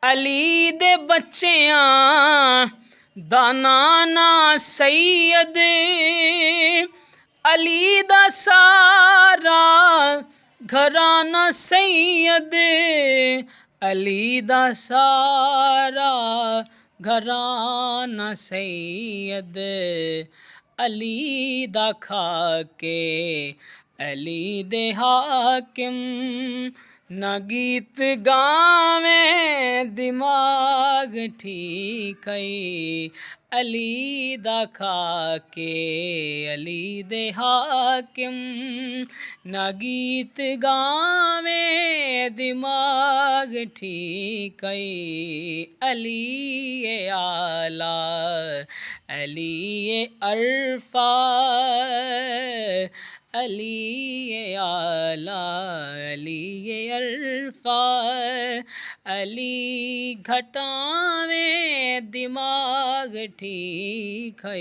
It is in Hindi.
अली दे बच्चियां दा नाना सैयद, अली दा सारा घराना सैयद, अली दा सारा घराना सैयद, अली दा खाके अली दे हाकिम, ना गीत गावे दिमाग ठीक है, अली दा खाके अली दे हाकिम, ना गीत गावे दिमाग ठीक है, अली ए आला अली ए अरफा, अली ए आला अली ए अरफा, अली घटावे दिमाग ठीक है।